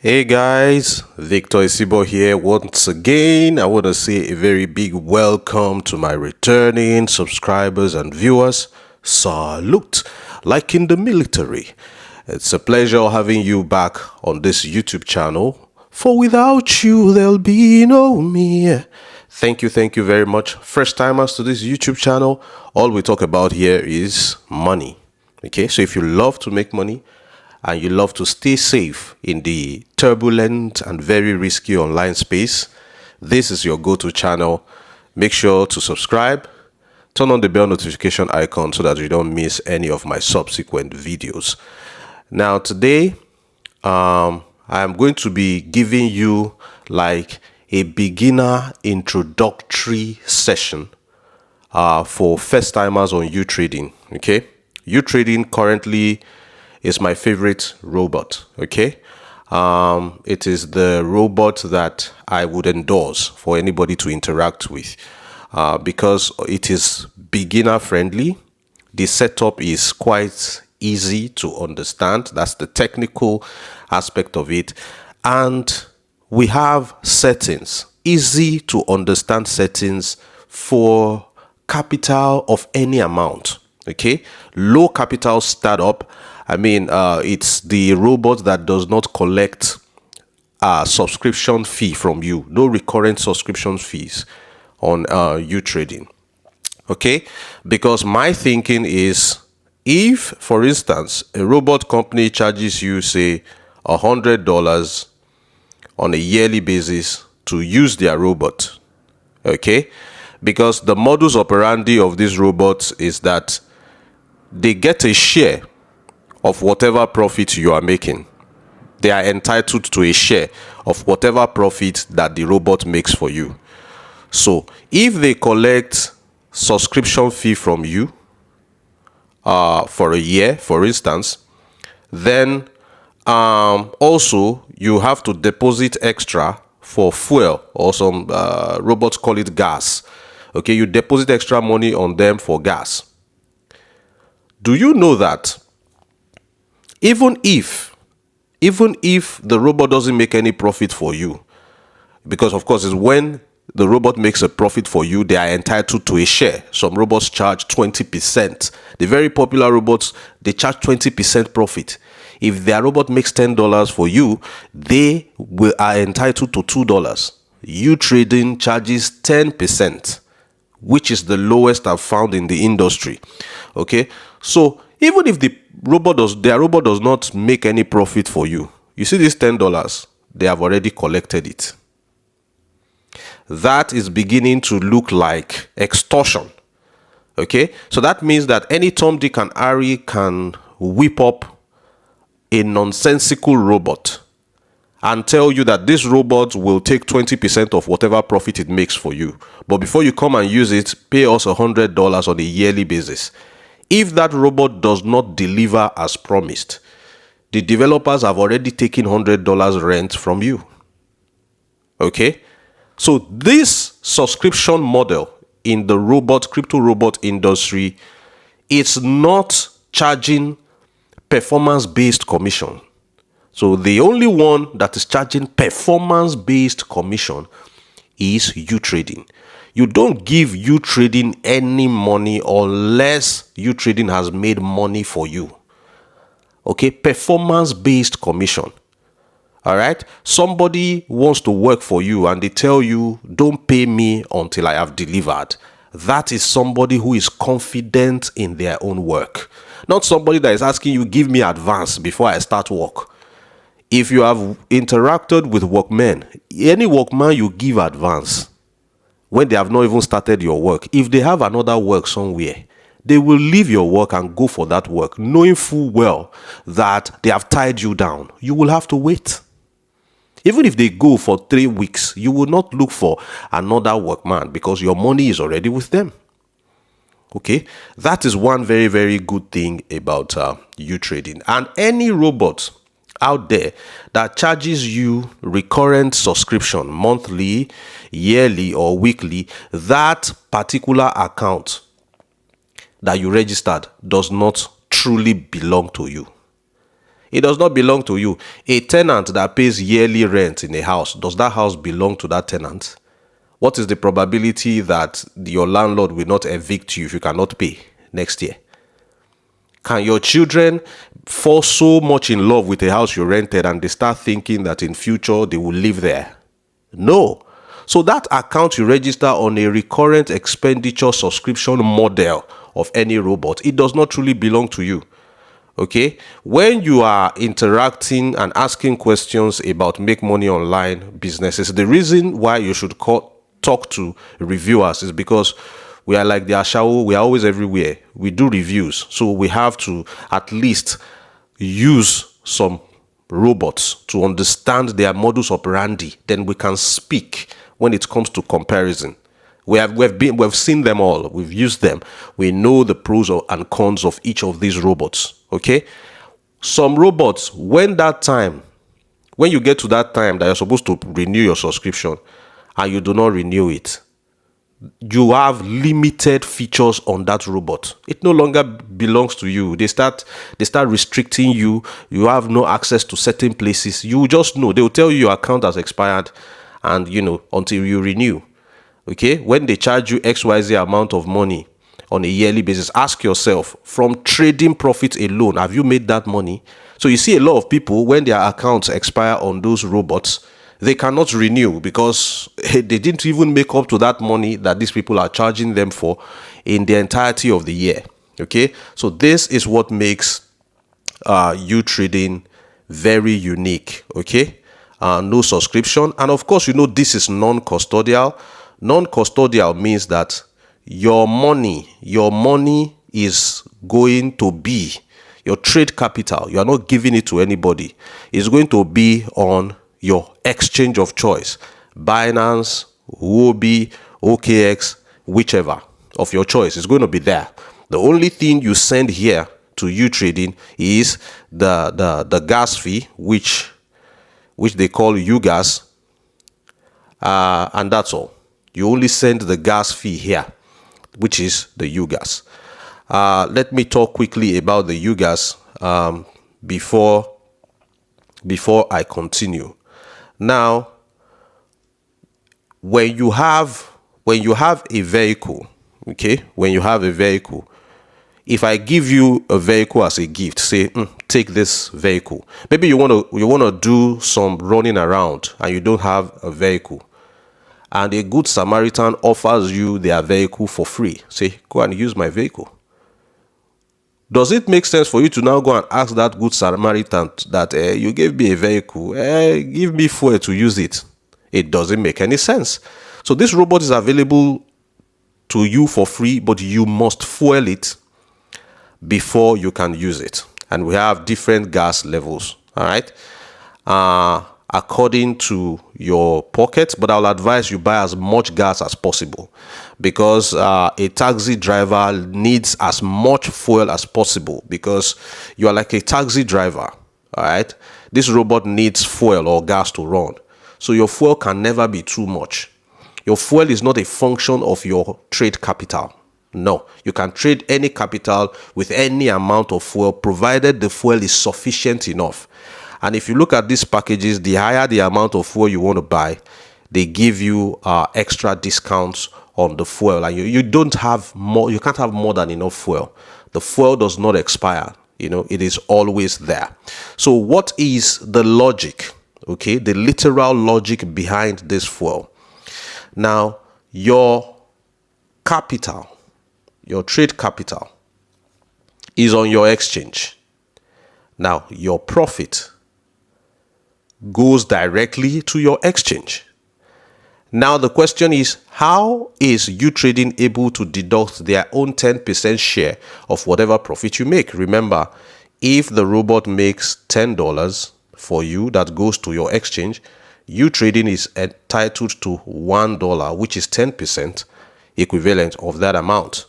Hey guys, Victor Isibor here once again. I want to say a very big welcome to my returning subscribers and viewers. Salute, like in the military. It's a pleasure having you back on this YouTube channel. For without you, there'll be no me. Thank you very much. First timers to this YouTube channel, all we talk about here is money. Okay, so if you love to make money, and you love to stay safe in the turbulent and very risky online space, this is your go-to channel. Make sure to subscribe, turn on the bell notification icon so that you don't miss any of my subsequent videos. Now today, I am going to be giving you like a beginner introductory session for first timers on Utrading. Okay, Utrading currently is my favorite robot. Okay, it is the robot that I would endorse for anybody to interact with because it is beginner friendly. The setup is quite easy to understand. That's the technical aspect of it. And we have settings, easy to understand settings for capital of any amount. Okay, low capital startup. I mean, it's the robot that does not collect a subscription fee from you. No recurrent subscription fees on Utrading. Okay, because my thinking is, if, for instance, a robot company charges you, say, $100 on a yearly basis to use their robot, okay, because the modus operandi of these robots is that they get a share of whatever profit you are making. They are entitled to a share of whatever profit that the robot makes for you. So if they collect subscription fee from you for a year, for instance, then also you have to deposit extra for fuel, or some robots call it gas. Okay, you deposit extra money on them for gas. Do you know that even if the robot doesn't make any profit for you, because of course it's when the robot makes a profit for you, they are entitled to a share. Some robots charge 20%. The very popular robots, they charge 20% profit. If their robot makes $10 for you, they are entitled to $2. Utrading charges 10%, which is the lowest I've found in the industry. Okay, so even if their robot does not make any profit for you, you see this $10, they have already collected it. That is beginning to look like extortion. Okay, so that means that any Tom, Dick, and Harry can whip up a nonsensical robot and tell you that this robot will take 20% of whatever profit it makes for you. But before you come and use it, pay us $100 on a yearly basis. If that robot does not deliver as promised, the developers have already taken $100 rent from you. Okay? So this subscription model in the crypto robot industry, it's not charging performance-based commission. So the only one that is charging performance-based commission is Utrading. You don't give Utrading any money unless Utrading has made money for you. Okay, performance-based commission. All right, somebody wants to work for you and they tell you, don't pay me until I have delivered. That is somebody who is confident in their own work. Not somebody that is asking you, give me advance before I start work. If you have interacted with workmen, any workman you give advance when they have not even started your work, if they have another work somewhere, they will leave your work and go for that work, knowing full well that they have tied you down. You will have to wait. Even if they go for 3 weeks, you will not look for another workman because your money is already with them. Okay, that is one very, very good thing about Utrading. And any robot out there that charges you recurrent subscription, monthly, yearly, or weekly, that particular account that you registered does not truly belong to you. It does not belong to you. A tenant that pays yearly rent in a house, does that house belong to that tenant? What is the probability that your landlord will not evict you if you cannot pay next year? Can your children fall so much in love with a house you rented and they start thinking that in future they will live there? No. So that account you register on a recurrent expenditure subscription model of any robot, it does not truly belong to you. Okay, when you are interacting and asking questions about make money online businesses, the reason why you should talk to reviewers is because we are like the Ashawo, we are always everywhere. We do reviews, so we have to at least use some robots to understand their modus operandi. Then we can speak when it comes to comparison. We've seen them all. We've used them. We know the pros and cons of each of these robots. Okay, some robots, when you get to that time that you're supposed to renew your subscription and you do not renew it, you have limited features on that robot. It no longer belongs to you. They start restricting you. You have no access to certain places. You just know. They will tell you your account has expired, and until you renew. Okay, when they charge you XYZ amount of money on a yearly basis, ask yourself, from trading profits alone, have you made that money? So you see a lot of people, when their accounts expire on those robots, they cannot renew because they didn't even make up to that money that these people are charging them for in the entirety of the year. Okay, so this is what makes Utrading very unique. Okay, no subscription, and of course, this is non-custodial. Non-custodial means that your money is going to be your trade capital. You are not giving it to anybody. It's going to be on your exchange of choice, Binance, Huobi, OKX, whichever of your choice is going to be there. The only thing you send here to Utrading is the gas fee, which they call UGAS, and that's all. You only send the gas fee here, which is the UGAS. Let me talk quickly about the UGAS before I continue. Now, when you have a vehicle, okay, if I give you a vehicle as a gift, say, take this vehicle. Maybe you want to do some running around and you don't have a vehicle, and a good Samaritan offers you their vehicle for free. Say, go and use my vehicle. Does it make sense for you to now go and ask that good Samaritan that you gave me a vehicle, give me fuel to use it? It doesn't make any sense. So this robot is available to you for free, but you must fuel it before you can use it. And we have different gas levels. All right. According to your pocket, but I'll advise you buy as much gas as possible, because a taxi driver needs as much fuel as possible, because you are like a taxi driver. All right, this robot needs fuel or gas to run, so your fuel can never be too much. Your fuel is not a function of your trade capital. No, you can trade any capital with any amount of fuel, provided the fuel is sufficient enough. And if you look at these packages, the higher the amount of fuel you want to buy, they give you extra discounts on the fuel. And you don't have more, you can't have more than enough fuel. The fuel does not expire. It is always there. So what is the logic? Okay, the literal logic behind this fuel. Now, your capital, your trade capital, is on your exchange. Now, your profit goes directly to your exchange. Now the question is, how is Utrading able to deduct their own 10% share of whatever profit you make? Remember, if the robot makes $10 for you that goes to your exchange, Utrading is entitled to $1, which is 10% equivalent of that amount.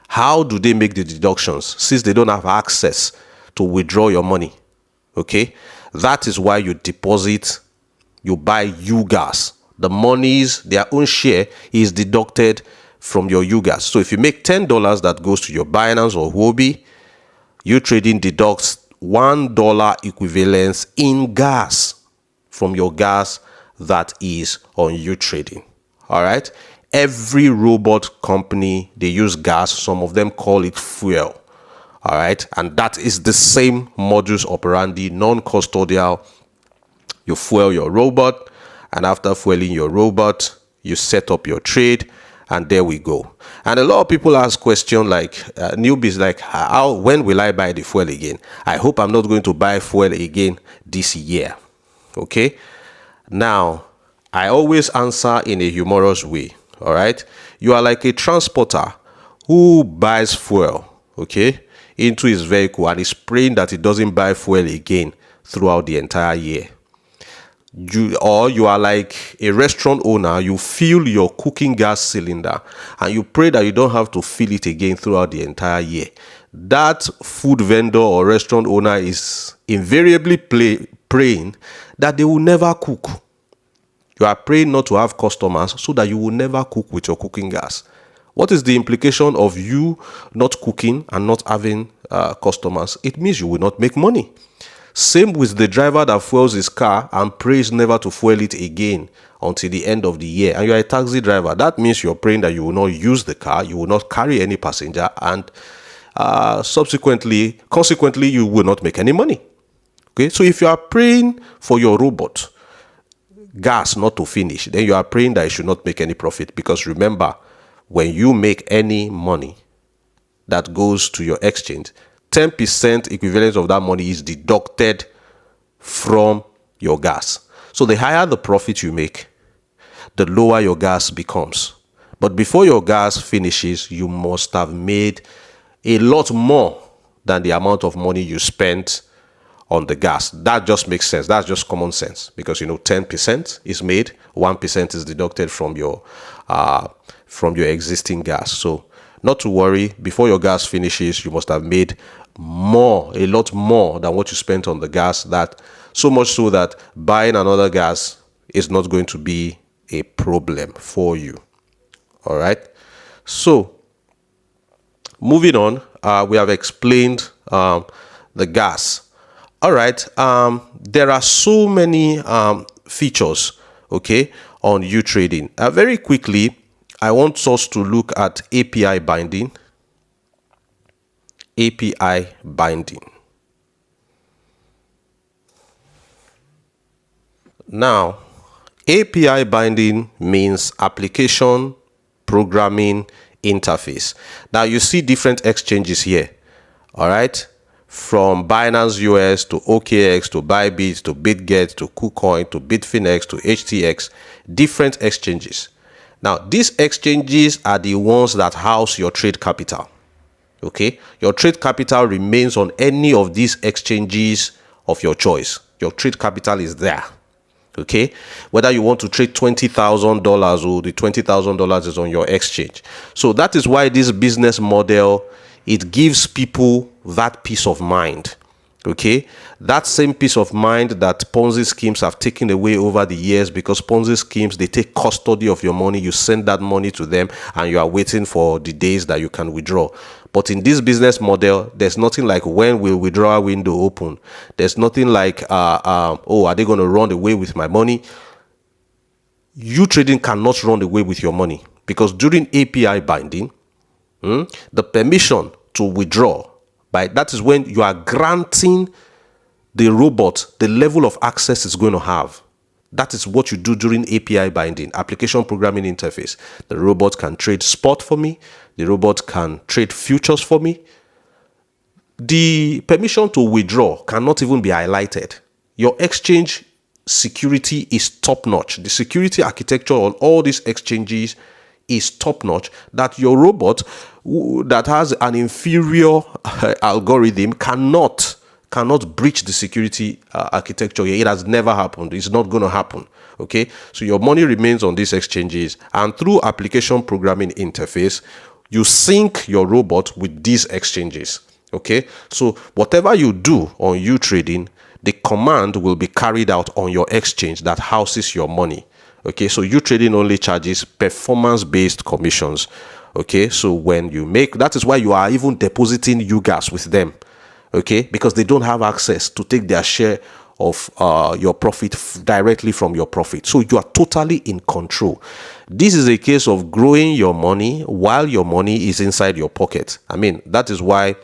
How do they make the deductions since they don't have access to withdraw your money? Okay, that is why you deposit, you buy UGAS. The monies, their own share is deducted from your UGAS. So if you make $10 that goes to your Binance or Huobi, Utrading deducts $1 equivalents in gas from your gas that is on Utrading. All right. Every robot company, they use gas. Some of them call it fuel. All right. And that is the same modus operandi, non-custodial. You fuel your robot, and after fueling your robot, you set up your trade, and there we go. And a lot of people ask questions like newbies, like, when will I buy the fuel again? I hope I'm not going to buy fuel again this year. Okay. Now, I always answer in a humorous way. All right. You are like a transporter who buys fuel, okay, into his vehicle and is praying that it doesn't buy fuel again throughout the entire year. You are like a restaurant owner. You fill your cooking gas cylinder and you pray that you don't have to fill it again throughout the entire year. That food vendor or restaurant owner is invariably praying that they will never cook. You are praying not to have customers so that you will never cook with your cooking gas. What is the implication of you not cooking and not having customers? It means you will not make money. Same with the driver that fuels his car and prays never to fuel it again until the end of the year. And you are a taxi driver. That means you're praying that you will not use the car, you will not carry any passenger, and consequently, you will not make any money. Okay, so if you are praying for your robot gas not to finish, then you are praying that it should not make any profit. Because remember, when you make any money that goes to your exchange, 10% equivalent of that money is deducted from your gas. So the higher the profit you make, the lower your gas becomes. But before your gas finishes, you must have made a lot more than the amount of money you spent on the gas. That just makes sense. That's just common sense, because 10% is made, 1% is deducted from your existing gas. So not to worry, before your gas finishes, you must have made a lot more than what you spent on the gas. That so much so that buying another gas is not going to be a problem for you. All right. So moving on, we have explained the gas. All right. There are so many features, okay, on Utrading. Very quickly, I want us to look at API binding. API binding. Now, API binding means application programming interface. Now, you see different exchanges here. All right. From Binance US to OKX to Bybit to BitGet to KuCoin to Bitfinex to HTX, different exchanges. Now, these exchanges are the ones that house your trade capital. Okay, your trade capital remains on any of these exchanges of your choice. Your trade capital is there. Okay, whether you want to trade $20,000 or the $20,000 is on your exchange. So that is why this business model, it gives people that peace of mind. Okay, that same peace of mind that Ponzi schemes have taken away over the years, because Ponzi schemes, they take custody of your money. You send that money to them and you are waiting for the days that you can withdraw. But in this business model, there's nothing like when will withdrawal window open. There's nothing like, are they going to run away with my money? Utrading cannot run away with your money, because during API binding, the permission to withdraw, that is when you are granting the robot the level of access it's going to have. That is what you do during API binding, application programming interface. The robot can trade spot for me. The robot can trade futures for me. The permission to withdraw cannot even be highlighted. Your exchange security is top-notch. The security architecture on all these exchanges is top-notch, that your robot that has an inferior algorithm cannot breach the security architecture here. It has never happened. It's not going to happen. Okay, so your money remains on these exchanges, and through application programming interface, you sync your robot with these exchanges. Okay, so whatever you do on Utrading, the command will be carried out on your exchange that houses your money. Okay, so Utrading only charges performance-based commissions. Okay, so when you make, that is why you are even depositing UGAS with them. okay, because they don't have access to take their share of your profit directly from your profit. So you are totally in control. This is a case of growing your money while your money is inside your pocket. I mean, that is why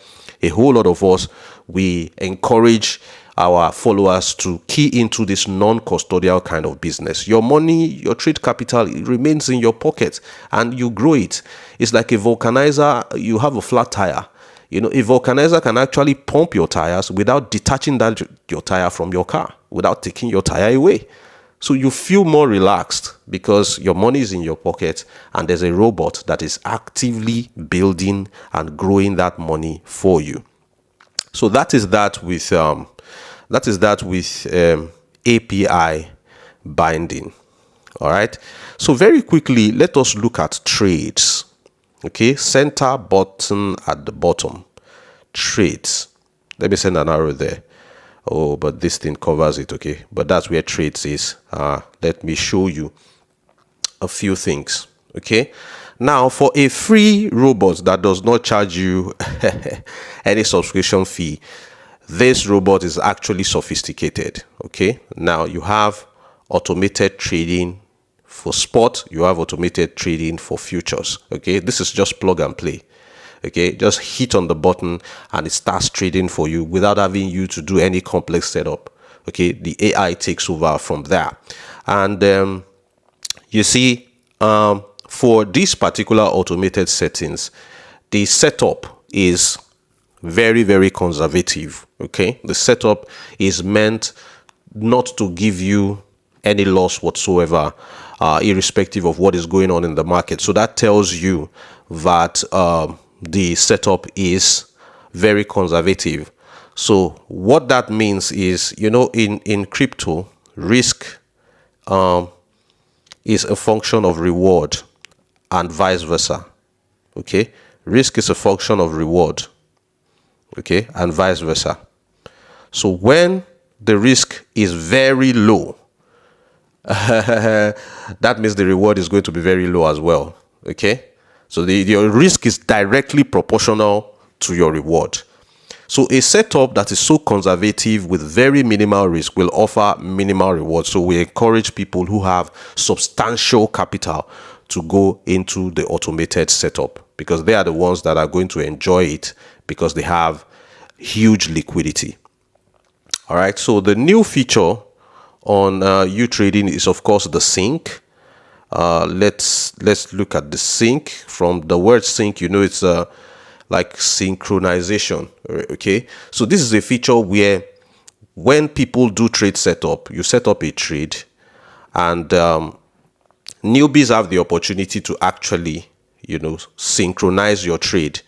a whole lot of us, we encourage our followers to key into this non-custodial kind of business. Your money, your trade capital, it remains in your pocket and you grow it. It's like a vulcanizer. You have a flat tire. You know, a vulcanizer can actually pump your tires without detaching your tire from your car, without taking your tire away. So you feel more relaxed because your money is in your pocket and there's a robot that is actively building and growing that money for you. So that is that with API binding. All right. So very quickly, let us look at trades. Okay, center button at the bottom, trades. Let me send an arrow there. Oh, but this thing covers it. Okay, but that's where trades is. Let me show you a few things. Okay, now for a free robot that does not charge you any subscription fee, this robot is actually sophisticated. Okay, now you have automated trading for spot, you have automated trading for futures. Okay, this is just plug and play. Okay, just hit on the button and it starts trading for you without having you to do any complex setup. Okay, the AI takes over from there. And you see, for these particular automated settings, the setup is very, very conservative. Okay, the setup is meant not to give you any loss whatsoever, irrespective of what is going on in the market. So that tells you that the setup is very conservative. So what that means is, you know, in crypto, risk is a function of reward and vice versa. Okay, risk is a function of reward, okay, and vice versa. So when the risk is very low, that means the reward is going to be very low as well. Okay, so your risk is directly proportional to your reward. So a setup that is so conservative with very minimal risk will offer minimal reward. So we encourage people who have substantial capital to go into the automated setup, because they are the ones that are going to enjoy it because they have huge liquidity. All right, so the new feature on Utrading is, of course, the sync. Let's look at the sync. From the word sync, you know, it's like synchronization. Okay, so this is a feature where when people do trade setup, you set up a trade, and newbies have the opportunity to actually, you know, synchronize your trade.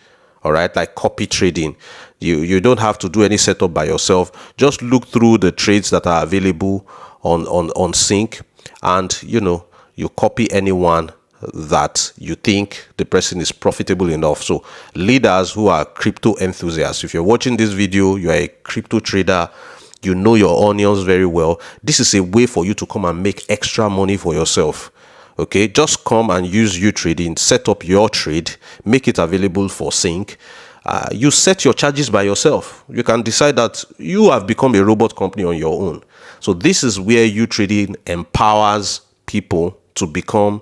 All right, like copy trading. You don't have to do any setup by yourself. Just look through the trades that are available on sync, and you know, you copy anyone that you think the person is profitable enough. So leaders who are crypto enthusiasts, if you're watching this video, you are a crypto trader, you know your onions very well, this is a way for you to come and make extra money for yourself. Okay, just come and use Utrading, set up your trade, make it available for sync. You set your charges by yourself. You can decide that you have become a robot company on your own. So this is where Utrading empowers people to become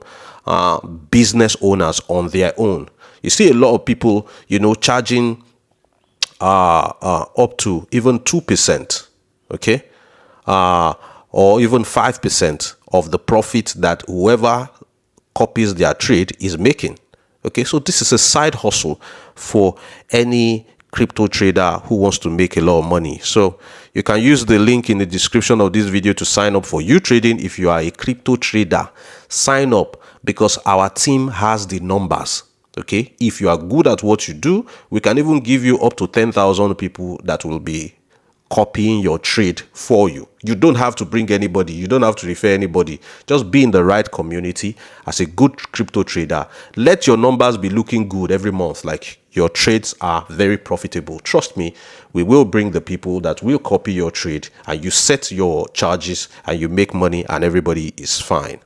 business owners on their own. You see a lot of people, you know, charging up to even 2%, okay, or even 5% of the profit that whoever copies their trade is making. Okay, so this is a side hustle for any crypto trader who wants to make a lot of money. So you can use the link in the description of this video to sign up for Utrading. If you are a crypto trader, sign up, because our team has the numbers. Okay, if you are good at what you do, we can even give you up to 10,000 people that will be copying your trade for you. You don't have to bring anybody, you don't have to refer anybody. Just be in the right community as a good crypto trader. Let your numbers be looking good every month, like your trades are very profitable. Trust me, we will bring the people that will copy your trade, and you set your charges and you make money and everybody is fine.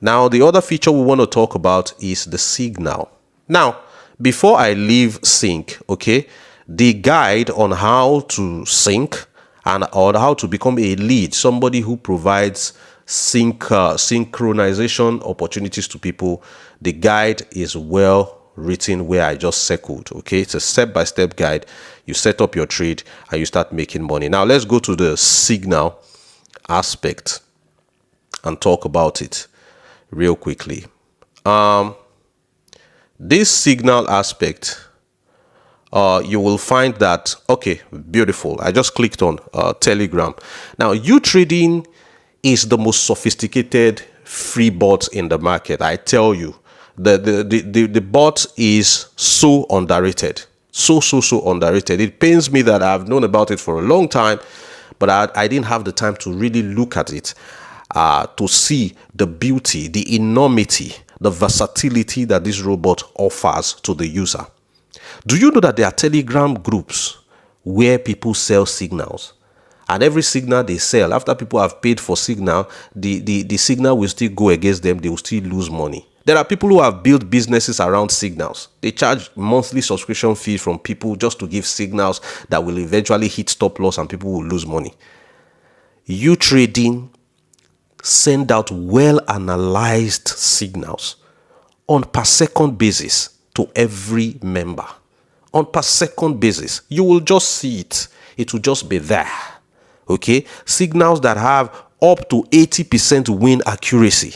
Now, the other feature we want to talk about is the signal. Now, before I leave sync, okay, the guide on how to sync and on how to become a lead, somebody who provides synchronization opportunities to people. The guide is well written where I just circled. Okay, it's a step-by-step guide. You set up your trade and you start making money. Now let's go to the signal aspect and talk about it real quickly. This signal aspect, you will find that, okay, beautiful. I just clicked on Telegram. Now, Utrading is the most sophisticated free bot in the market. I tell you, the bot is so underrated. So underrated. It pains me that I've known about it for a long time, but I didn't have the time to really look at it, to see the beauty, the enormity, the versatility that this robot offers to the user. Do you know that there are Telegram groups where people sell signals? And every signal they sell, after people have paid for signal, the signal will still go against them. They will still lose money. There are people who have built businesses around signals. They charge monthly subscription fees from people just to give signals that will eventually hit stop loss and people will lose money. Utrading send out well-analyzed signals on per second basis to every member. On per second basis. You will just see it. It will just be there. Okay? Signals that have up to 80% win accuracy.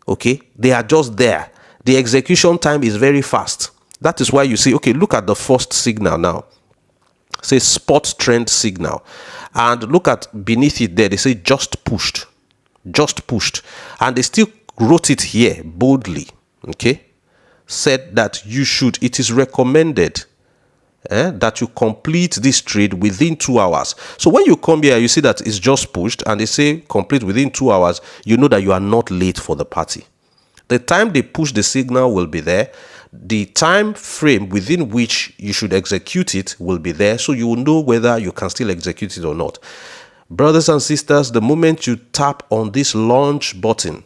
Okay? They are just there. The execution time is very fast. That is why you see, okay, look at the first signal now. Say spot trend signal. And look at beneath it there, they say just pushed. Just pushed. And they still wrote it here boldly. Okay? Said that it is recommended that you complete this trade within 2 hours. So when you come here, you see that it's just pushed and they say complete within 2 hours. You know that you are not late for the party. The time they push the signal will be there. The time frame within which you should execute it will be there. So you will know whether you can still execute it or not. Brothers and sisters, the moment you tap on this launch button,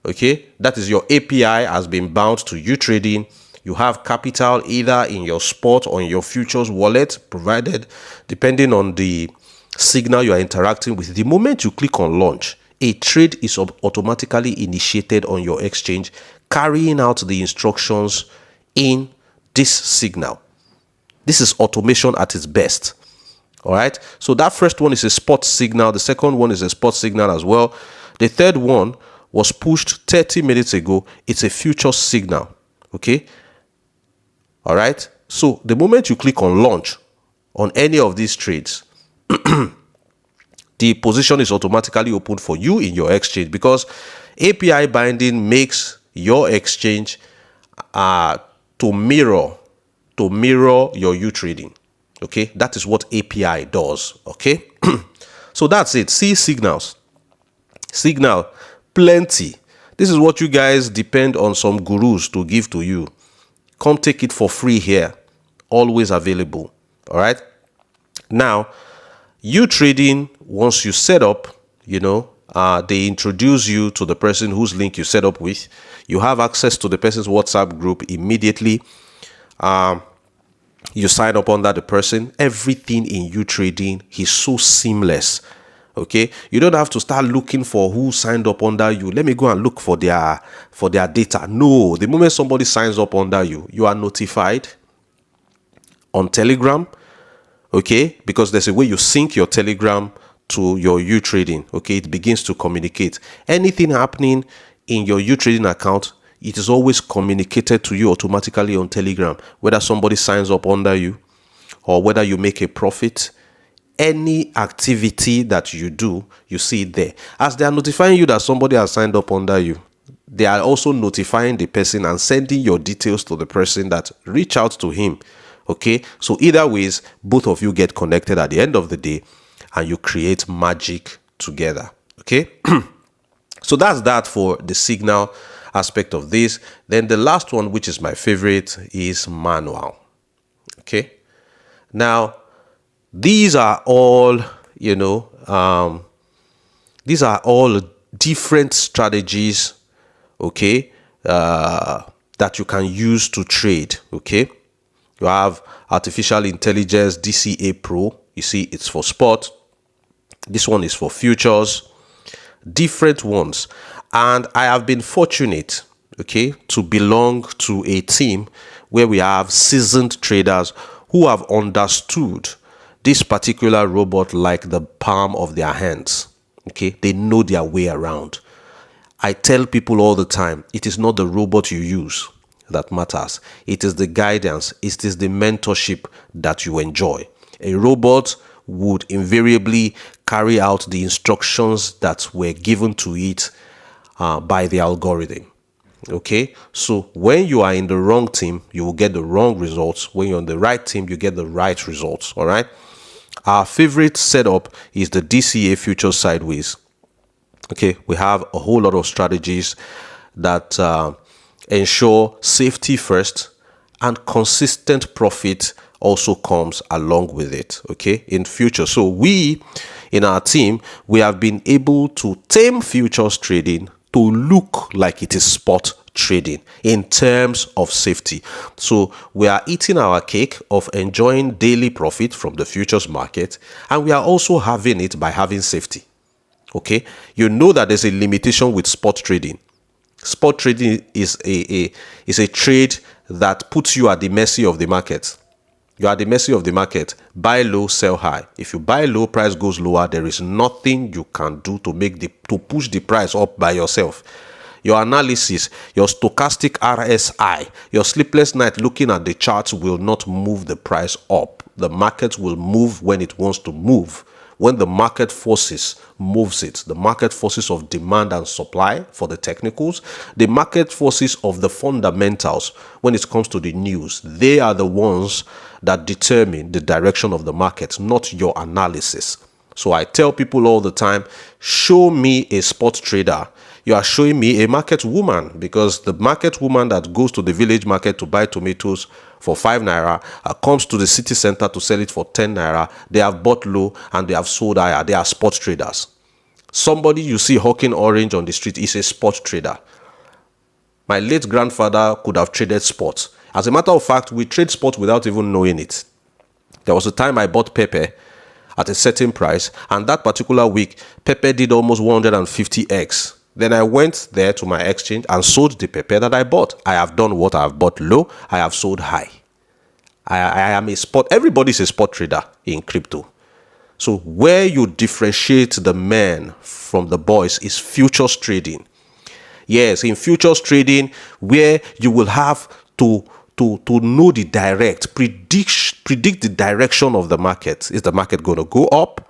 okay, that is your API has been bound to Utrading. You have capital either in your spot or in your futures wallet provided, depending on the signal you are interacting with. The moment you click on launch, a trade is automatically initiated on your exchange, carrying out the instructions in this signal. This is automation at its best. All right. So that first one is a spot signal. The second one is a spot signal as well. The third one was pushed 30 minutes ago. It's a future signal. Okay. All right. So the moment you click on launch on any of these trades, the position is automatically opened for you in your exchange, because API binding makes your exchange to mirror your Utrading. Okay, that is what API does. Okay, so that's it. See signals, signal plenty. This is what you guys depend on some gurus to give to you. Come take it for free here, always available. All right. Now, Utrading, once you set up, they introduce you to the person whose link you set up with. You have access to the person's WhatsApp group immediately. You sign up under the person. Everything in Utrading is so seamless. Okay, you don't have to start looking for who signed up under you. Let me go and look for their data. No, the moment somebody signs up under you, you are notified on Telegram. Okay, because there's a way you sync your Telegram to your Utrading. Okay, it begins to communicate. Anything happening in your Utrading account, it is always communicated to you automatically on Telegram, whether somebody signs up under you or whether you make a profit. Any activity that you do, you see it there. As they are notifying you that somebody has signed up under you, they are also notifying the person and sending your details to the person that reach out to him. Okay, so either ways, both of you get connected at the end of the day and you create magic together. Okay, so that's that for the signal aspect of this. Then the last one, which is my favorite, is manual. Okay, now these are all these are all different strategies, okay, that you can use to trade. Okay, You have artificial intelligence, DCA Pro. You see, it's for sport. This one is for futures, different ones. And I have been fortunate, okay, to belong to a team where we have seasoned traders who have understood this particular robot like the palm of their hands. Okay, they know their way around. I tell people all the time, it is not the robot you use that matters. It is the guidance, it is the mentorship that you enjoy. A robot would invariably carry out the instructions that were given to it by the algorithm. Okay, so when you are in the wrong team, you will get the wrong results. When you're on the right team, you get the right results. All right. Our favorite setup is the DCA future sideways. Okay, we have a whole lot of strategies that ensure safety first, and consistent profit also comes along with it. Okay, in future. So we in our team, we have been able to tame futures trading to look like it is spot trading in terms of safety. So we are eating our cake of enjoying daily profit from the futures market, and we are also having it by having safety. Okay, you know that there's a limitation with spot trading. Spot trading is a trade that puts you at the mercy of the market. You are at the mercy of the market. Buy low, sell high. If you buy low, price goes lower. There is nothing you can do to push the price up by yourself. Your analysis, your stochastic RSI, your sleepless night looking at the charts will not move the price up. The market will move when it wants to move. When the market forces moves it, the market forces of demand and supply for the technicals, the market forces of the fundamentals when it comes to the news, they are the ones that determine the direction of the market, not your analysis. So I tell people all the time, show me a spot trader. You are showing me a market woman, because the market woman that goes to the village market to buy tomatoes for 5 naira comes to the city center to sell it for 10 naira. They have bought low and they have sold higher. They are spot traders. Somebody you see hawking orange on the street is a spot trader. My late grandfather could have traded spot. As a matter of fact, we trade spot without even knowing it. There was a time I bought pepper at a certain price, and that particular week, pepper did almost 150x. Then I went there to my exchange and sold the pepper that I bought. I have done what? I have bought low, I have sold high. I am a spot. Everybody's a spot trader in crypto. So where you differentiate the men from the boys is futures trading. Yes, in futures trading, where you will have to know the predict the direction of the market. Is the market going to go up?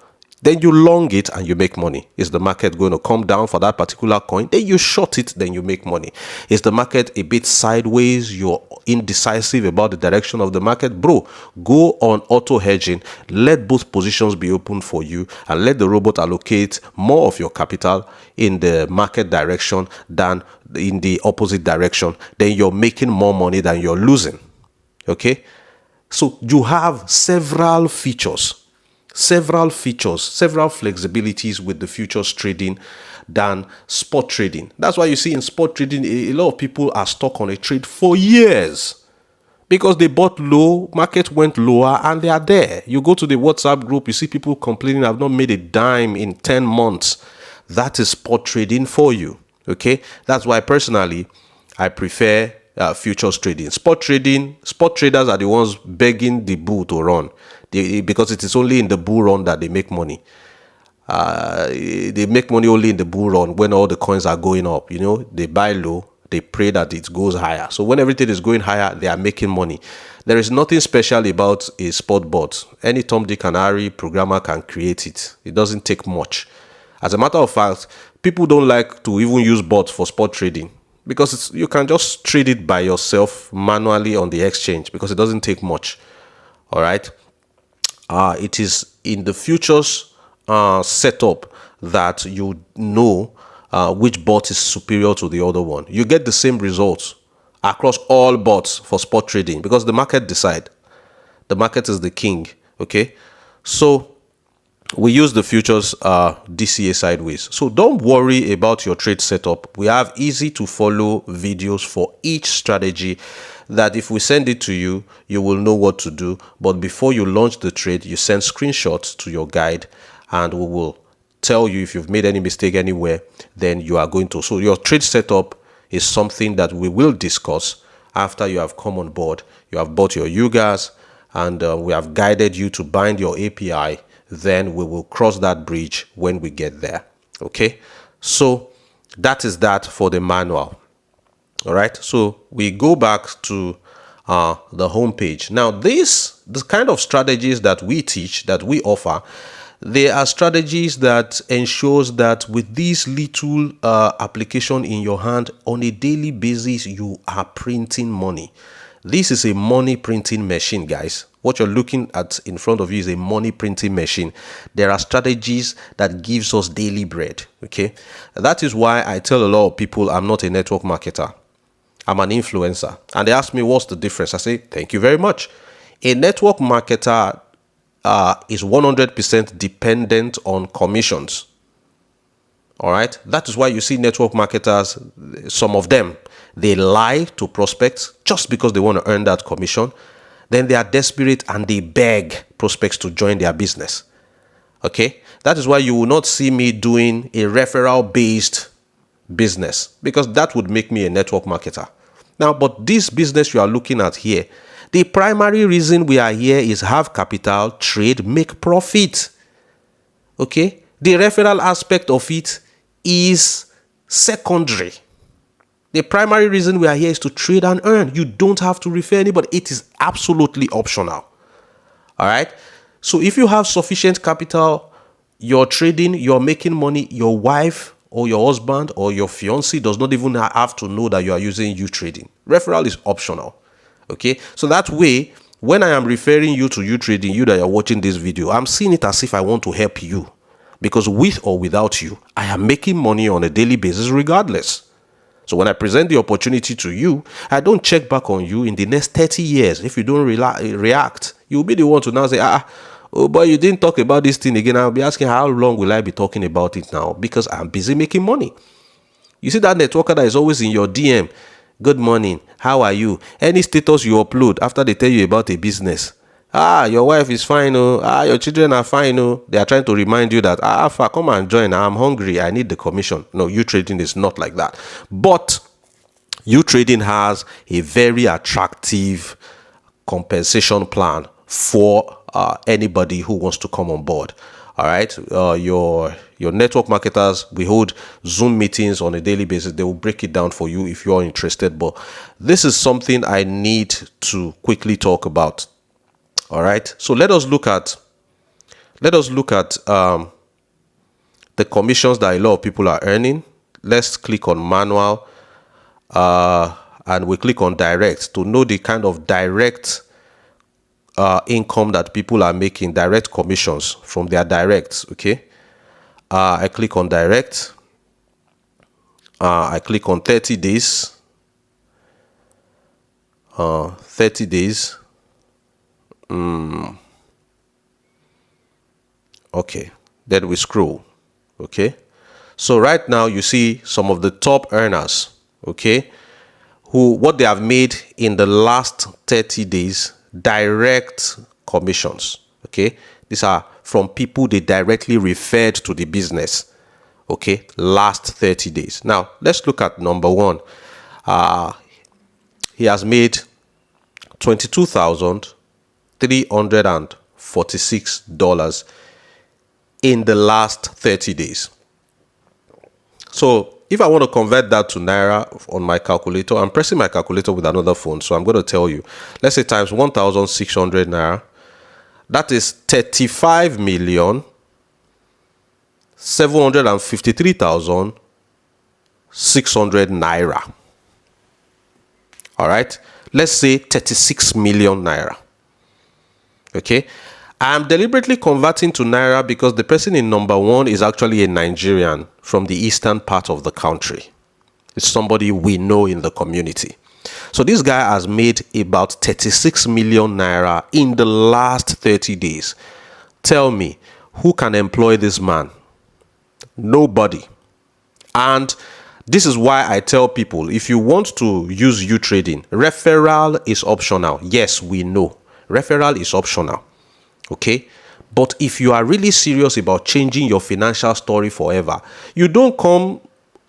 Then you long it and you make money. Is the market going to come down for that particular coin? Then you short it, then you make money. Is the market a bit sideways? You're indecisive about the direction of the market? Bro, go on auto hedging. Let both positions be open for you and let the robot allocate more of your capital in the market direction than in the opposite direction. Then you're making more money than you're losing. Okay? So you have several flexibilities with the futures trading than spot trading. That's why you see in spot trading, a lot of people are stuck on a trade for years because they bought low, market went lower, and they are there. You go to the WhatsApp group, you see people complaining, I've not made a dime in 10 months. That is spot trading for you. Okay, that's why personally I prefer futures trading. Spot traders are the ones begging the bull to run. Because it is only in the bull run that they make money. They make money only in the bull run when all the coins are going up. You know, they buy low, they pray that it goes higher. So when everything is going higher, they are making money. There is nothing special about a spot bot. Any Tom, Dick, and Harry programmer can create it. It doesn't take much. As a matter of fact, people don't like to even use bots for spot trading because you can just trade it by yourself manually on the exchange because it doesn't take much. All right. It is in the futures setup that you know which bot is superior to the other one. You get the same results across all bots for spot trading because the market decide. The market is the king. Okay, so we use the futures DCA sideways. So don't worry about your trade setup. We have easy to follow videos for each strategy that if we send it to you, you will know what to do. But before you launch the trade, you send screenshots to your guide and we will tell you if you've made any mistake anywhere, then you are going to. So your trade setup is something that we will discuss after you have come on board. You have bought your UGAs and we have guided you to bind your API. Then we will cross that bridge when we get there. Okay, so that is that for the manual. All right, so we go back to the home page. Now the kind of strategies that we teach, that we offer, they are strategies that ensures that with this little application in your hand on a daily basis, you are printing money. This is a money printing machine, guys. What you're looking at in front of you is a money printing machine. There are strategies that gives us daily bread. Okay, that is why I tell a lot of people I'm not a network marketer. I'm an influencer. And they ask me, what's the difference? I say, thank you very much. A network marketer is 100% dependent on commissions. All right. That is why you see network marketers, some of them, they lie to prospects just because they want to earn that commission. Then they are desperate and they beg prospects to join their business. Okay. That is why you will not see me doing a referral based business, because that would make me a network marketer. Now, but this business you are looking at here, the primary reason we are here is have capital, trade, make profit. Okay. The referral aspect of it is secondary. The primary reason we are here is to trade and earn. You don't have to refer anybody. It is absolutely optional. All right. So if you have sufficient capital, you're trading, you're making money, your wife or your husband or your fiancé does not even have to know that you are using Utrading. Referral is optional. Okay. So that way, when I am referring you to Utrading, you that are watching this video, I'm seeing it as if I want to help you, because with or without you, I am making money on a daily basis regardless. So when I present the opportunity to you, I don't check back on you in the next 30 years. If you don't react, you'll be the one to now say, oh boy, you didn't talk about this thing again. I'll be asking, how long will I be talking about it now? Because I'm busy making money. You see that networker that is always in your DM. Good morning. How are you? Any status you upload after they tell you about a business. Your wife is fine. Oh, your children are fine. Oh, they are trying to remind you that, Alpha, come and join. I'm hungry. I need the commission. No, Utrading is not like that. But Utrading has a very attractive compensation plan for anybody who wants to come on board. All right. Your network marketers, we hold Zoom meetings on a daily basis. They will break it down for you if you're interested. But this is something I need to quickly talk about. All right, so let us look at the commissions that a lot of people are earning. Let's click on manual and we click on direct to know the kind of direct income that people are making, direct commissions from their directs. Okay, I click on direct. I click on 30 days. 30 days. Okay, then we scroll. Okay, so right now you see some of the top earners, okay, what they have made in the last 30 days, direct commissions. Okay, these are from people they directly referred to the business. Okay, last 30 days. Now let's look at number one. He has made $22,346 in the last 30 days. So if I want to convert that to Naira on my calculator, I'm pressing my calculator with another phone. So I'm going to tell you, let's say times 1,600 Naira. That is 35,753,600 Naira. All right. Let's say 36 million Naira. Okay. I'm deliberately converting to Naira because the person in number one is actually a Nigerian from the eastern part of the country. It's somebody we know in the community. So this guy has made about 36 million Naira in the last 30 days. Tell me, who can employ this man? Nobody. And this is why I tell people, if you want to use Utrading, referral is optional. Yes, we know. Referral is optional. Okay? But if you are really serious about changing your financial story forever, you don't come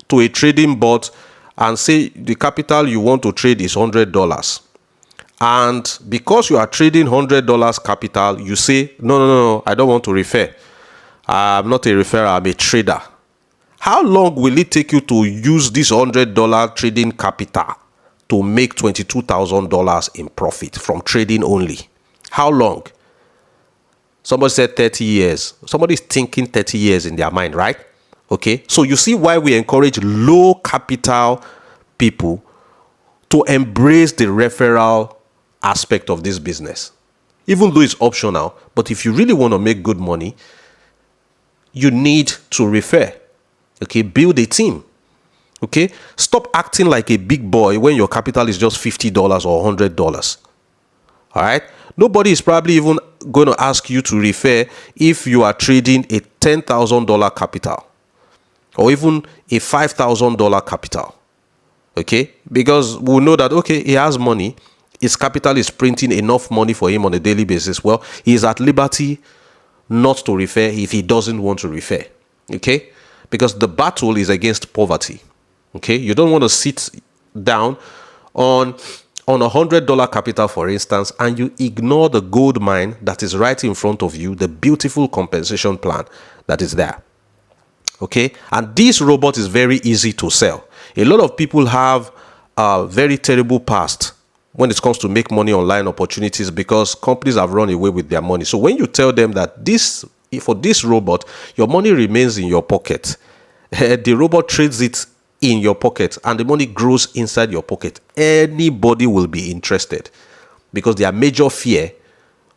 to a trading bot and say the capital you want to trade is $100. And because you are trading $100 capital, you say, no, I don't want to refer. I'm not a referrer, I'm a trader. How long will it take you to use this $100 trading capital to make $22,000 in profit from trading only? How long? Somebody said 30 years. Somebody's thinking 30 years in their mind, right? Okay. So you see why we encourage low capital people to embrace the referral aspect of this business. Even though it's optional, but if you really want to make good money, you need to refer. Okay, build a team. Okay, stop acting like a big boy when your capital is just $50 or $100. All right, nobody is probably even going to ask you to refer if you are trading a $10,000 capital or even a $5,000 capital. Okay, because we know that, okay, he has money, his capital is printing enough money for him on a daily basis. Well, he is at liberty not to refer if he doesn't want to refer. Okay, because the battle is against poverty. Okay, you don't want to sit down on $100 capital, for instance, and you ignore the gold mine that is right in front of you, the beautiful compensation plan that is there. Okay, and this robot is very easy to sell. A lot of people have a very terrible past when it comes to make money online opportunities because companies have run away with their money. So when you tell them that for this robot, your money remains in your pocket, the robot trades it in your pocket and the money grows inside your pocket, anybody will be interested because their major fear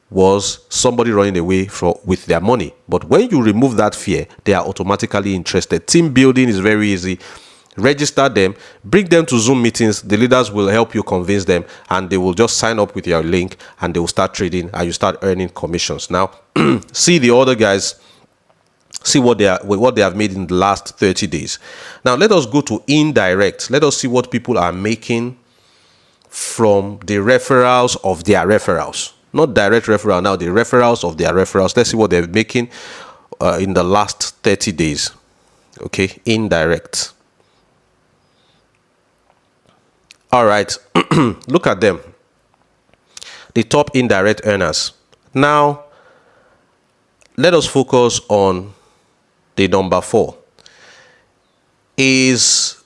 was somebody running away with their money. But when you remove that fear, they are automatically interested. Team building is very easy. Register them, bring them to Zoom meetings. The leaders will help you convince them and they will just sign up with your link and they will start trading and you start earning commissions. Now, see the other guys, see what they have made in the last 30 days. Now, let us go to indirect. Let us see what people are making from the referrals of their referrals. Not direct referral now, the referrals of their referrals. Let's see what they're making in the last 30 days. Okay, indirect. All right, look at them. The top indirect earners. Now, let us focus on the number 4. Is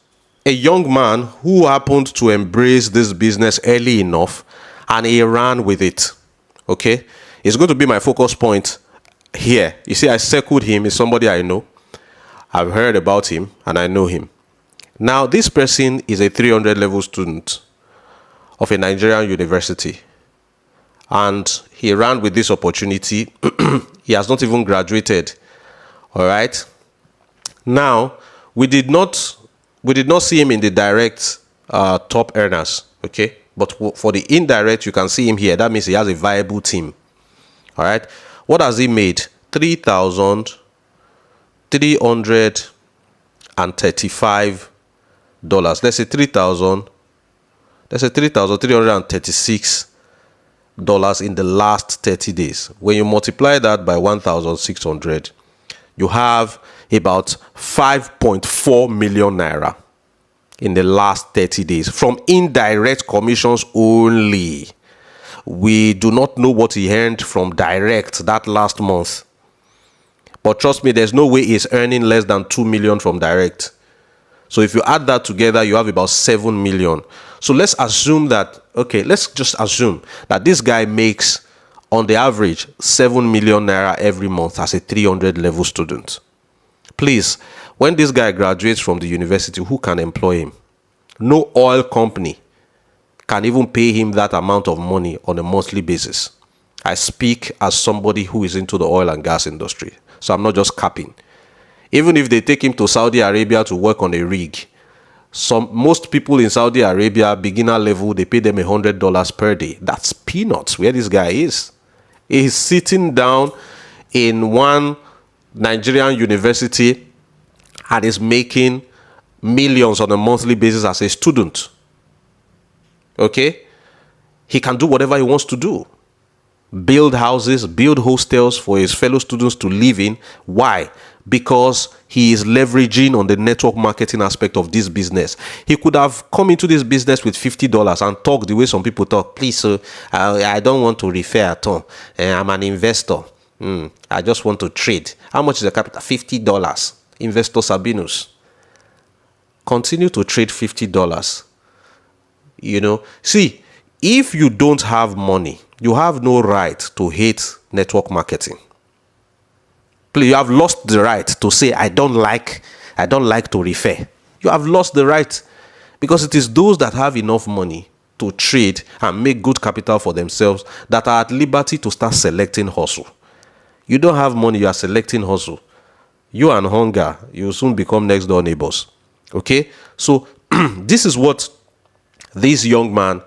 a young man who happened to embrace this business early enough and he ran with it. Okay, it's going to be my focus point here. You see, I circled him. It's somebody I know. I've heard about him and I know him. Now, this person is a 300 level student of a Nigerian university. And he ran with this opportunity. He has not even graduated. All right. Now, we did not see him in the direct top earners. Okay. But for the indirect, you can see him here. That means he has a viable team. All right. What has he made? $3,335. Let's say $3,336 in the last 30 days. When you multiply that by 1,600, you have about 5.4 million naira in the last 30 days from indirect commissions only. We do not know what he earned from direct that last month. But trust me, there's no way he's earning less than 2 million from direct. So if you add that together, you have about 7 million. So let's assume that, let's just assume that this guy makes, on the average, 7 million naira every month as a 300 level student. Please, when this guy graduates from the university, who can employ him? No oil company can even pay him that amount of money on a monthly basis. I speak as somebody who is into the oil and gas industry, so I'm not just capping. Even if they take him to Saudi Arabia to work on a rig, most people in Saudi Arabia, beginner level, they pay them $100 per day. That's peanuts where this guy is. He's sitting down in one Nigerian university and is making millions on a monthly basis as a student. Okay? He can do whatever he wants to do. Build houses, build hostels for his fellow students to live in. Why? Because he is leveraging on the network marketing aspect of this business. He could have come into this business with $50 and talk the way some people talk. Please, sir, I don't want to refer at all. I'm an investor. I just want to trade. How much is the capital? $50. Investor Sabinus. Continue to trade $50. You know, see, if you don't have money, you have no right to hate network marketing. Please, you have lost the right to say, I don't like to refer. You have lost the right, because it is those that have enough money to trade and make good capital for themselves that are at liberty to start selecting hustle. You don't have money, you are selecting hustle. You and hunger, you will soon become next door neighbors. Okay? So this is what this young man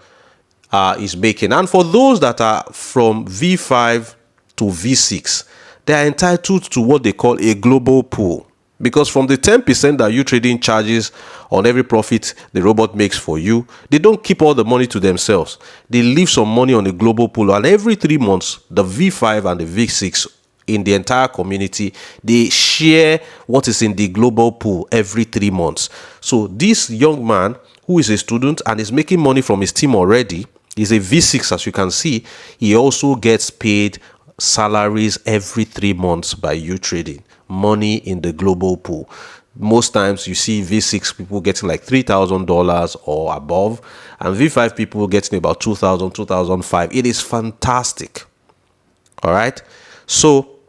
is making. And for those that are from V5 to V6, they are entitled to what they call a global pool. Because from the 10% that Utrading charges on every profit the robot makes for you, they don't keep all the money to themselves. They leave some money on a global pool. And every 3 months, the V5 and the V6 in the entire community, they share what is in the global pool every 3 months. So this young man, who is a student and is making money from his team already, is a V6, as you can see. He also gets paid salaries every 3 months by Utrading. Money in the global pool. Most times you see V6 people getting like $3,000 or above, and V5 people getting about $2,000, $2,500. It is fantastic. All right. So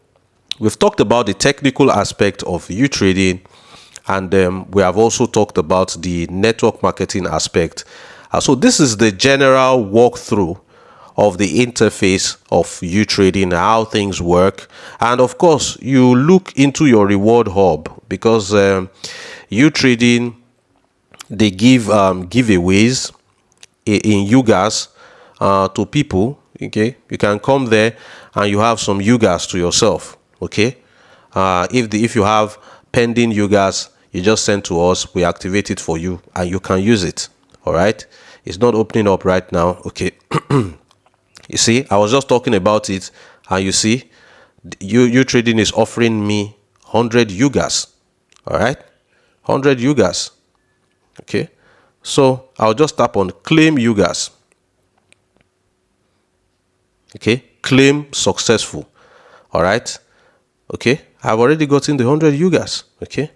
we've talked about the technical aspect of Utrading, and we have also talked about the network marketing aspect. So this is the general walkthrough of the interface of Utrading, how things work. And of course, you look into your reward hub, because Utrading, they give giveaways in Yugas to people. Okay, you can come there and you have some Yugas to yourself. Okay, if you have pending Yugas, you just send to us, we activate it for you and you can use it. All right, it's not opening up right now. Okay. You see, I was just talking about it, and you see, Utrading is offering me 100 Yugas. All right, 100 Yugas. Okay, so I'll just tap on claim Yugas. Okay, claim successful. All right, okay, I've already gotten the 100 Yugas. Okay,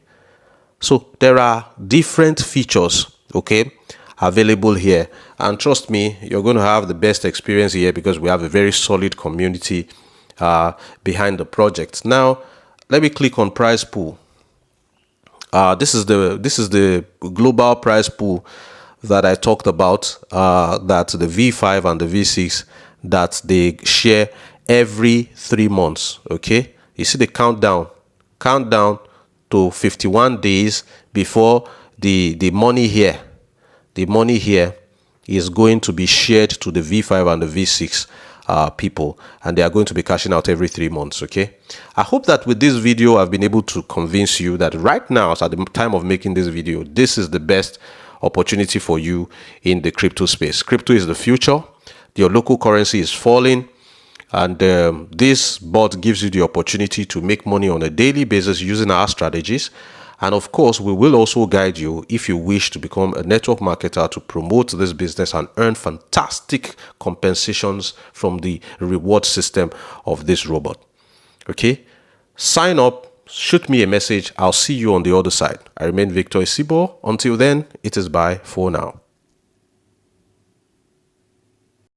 so there are different features. Okay, available here, and trust me, you're going to have the best experience here, because we have a very solid community behind the project. Now let me click on prize pool. This is the global prize pool that I talked about, that the V5 and the V6, that they share every 3 months. Okay, you see the countdown to 51 days before the money here. The money here is going to be shared to the V5 and the V6 people, and they are going to be cashing out every 3 months. Okay, I hope that with this video I've been able to convince you that right now, at the time of making this video, this is the best opportunity for you in the crypto space. Crypto is the future. Your local currency is falling, and this bot gives you the opportunity to make money on a daily basis using our strategies. And of course, we will also guide you if you wish to become a network marketer to promote this business and earn fantastic compensations from the reward system of this robot. Okay, sign up, shoot me a message. I'll see you on the other side. I remain Victor Isibor. Until then, it is bye for now.